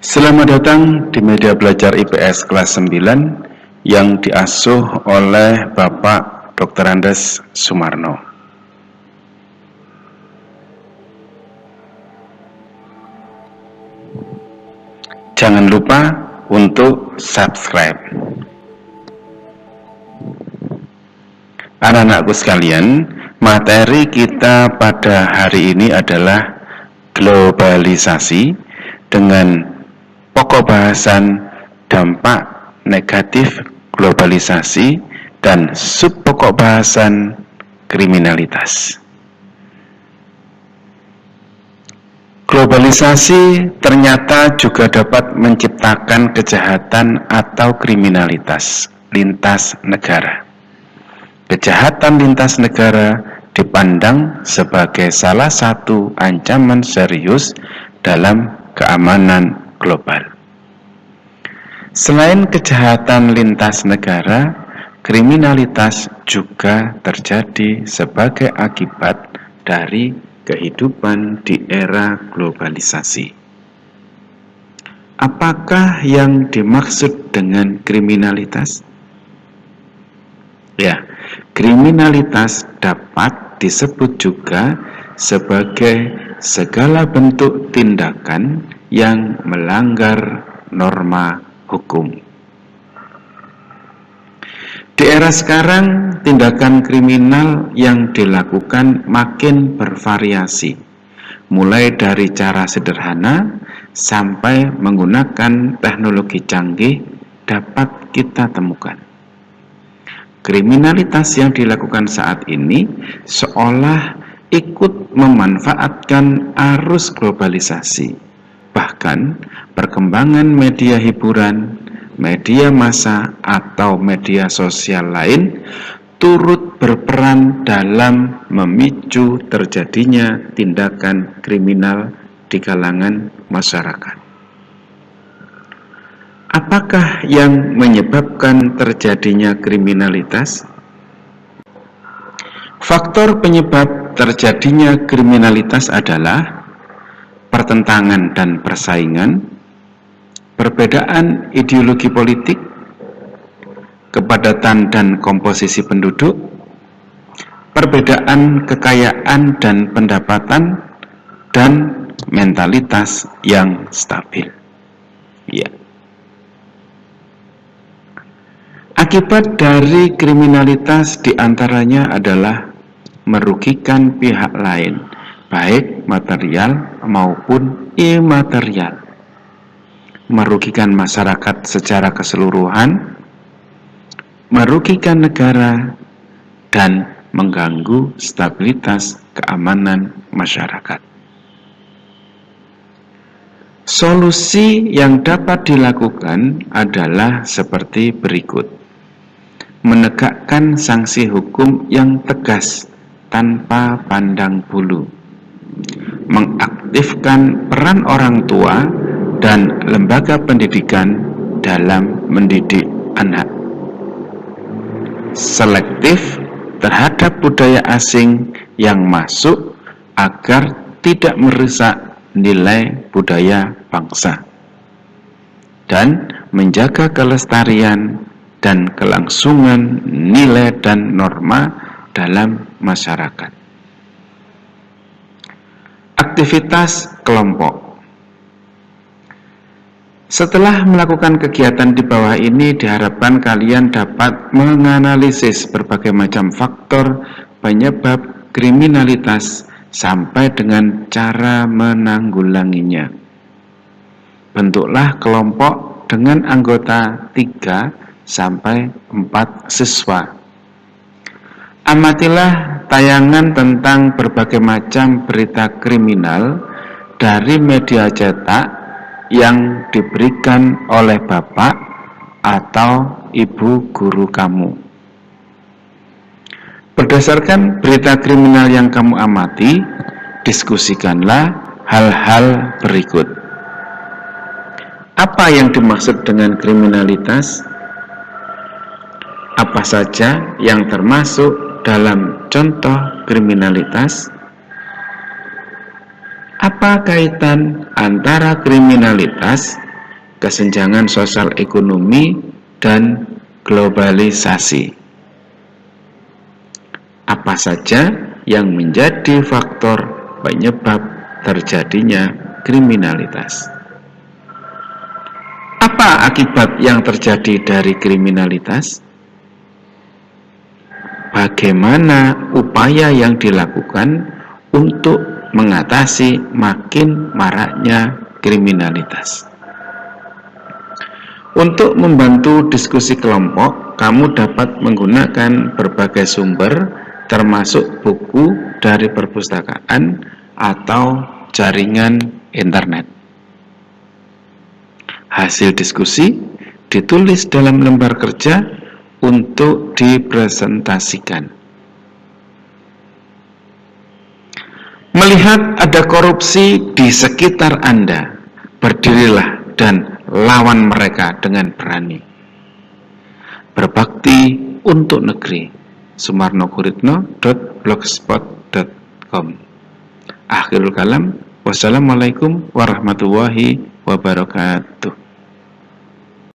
Selamat datang di media belajar IPS kelas 9 yang diasuh oleh Bapak Dr. Andes Sumarno. Jangan lupa untuk subscribe. Anak-anakku sekalian, materi kita pada hari ini adalah globalisasi dengan pokok bahasan dampak negatif globalisasi dan subpokok bahasan kriminalitas. Globalisasi ternyata juga dapat menciptakan kejahatan atau kriminalitas lintas negara. Kejahatan lintas negara dipandang sebagai salah satu ancaman serius dalam keamanan global. Selain kejahatan lintas negara, kriminalitas juga terjadi sebagai akibat dari kehidupan di era globalisasi. Apakah yang dimaksud dengan kriminalitas? Ya, kriminalitas dapat disebut juga sebagai segala bentuk tindakan yang melanggar norma hukum. Di era sekarang, tindakan kriminal yang dilakukan makin bervariasi, mulai dari cara sederhana sampai menggunakan teknologi canggih dapat kita temukan. Kriminalitas yang dilakukan saat ini seolah ikut memanfaatkan arus globalisasi. Bahkan perkembangan media hiburan, media massa atau media sosial lain turut berperan dalam memicu terjadinya tindakan kriminal di kalangan masyarakat. Apakah yang menyebabkan terjadinya kriminalitas? Faktor penyebab terjadinya kriminalitas adalah pertentangan dan persaingan, perbedaan ideologi politik, kepadatan dan komposisi penduduk, perbedaan kekayaan dan pendapatan, dan mentalitas yang stabil. Ya. Akibat dari kriminalitas diantaranya adalah merugikan pihak lain, baik material maupun imaterial, merugikan masyarakat secara keseluruhan, merugikan negara, dan mengganggu stabilitas keamanan masyarakat. Solusi yang dapat dilakukan adalah seperti berikut. Menegakkan sanksi hukum yang tegas tanpa pandang bulu, mengaktifkan peran orang tua dan lembaga pendidikan dalam mendidik anak, selektif terhadap budaya asing yang masuk agar tidak merusak nilai budaya bangsa, dan menjaga kelestarian dan kelangsungan nilai dan norma dalam masyarakat. Aktivitas kelompok. Setelah melakukan kegiatan di bawah ini, diharapkan kalian dapat menganalisis berbagai macam faktor penyebab kriminalitas sampai dengan cara menanggulanginya. Bentuklah kelompok dengan anggota 3 sampai 4 siswa. Amatilah tayangan tentang berbagai macam berita kriminal dari media cetak yang diberikan oleh bapak atau ibu guru kamu. Berdasarkan berita kriminal yang kamu amati, diskusikanlah hal-hal berikut. Apa yang dimaksud dengan kriminalitas? Apa saja yang termasuk dalam contoh kriminalitas? Apa kaitan antara kriminalitas kesenjangan sosial ekonomi, dan globalisasi. Apa saja yang menjadi faktor penyebab terjadinya kriminalitas? Apa akibat yang terjadi dari kriminalitas? Bagaimana upaya yang dilakukan untuk mengatasi makin maraknya kriminalitas? Untuk membantu diskusi kelompok, kamu dapat menggunakan berbagai sumber, termasuk buku dari perpustakaan atau jaringan internet. Hasil diskusi ditulis dalam lembar kerja untuk dipresentasikan. Melihat ada korupsi di sekitar Anda, berdirilah dan lawan mereka dengan berani. Berbakti untuk negeri. sumarnoguritno.blogspot.com. Akhirul kalam. Wassalamualaikum warahmatullahi wabarakatuh.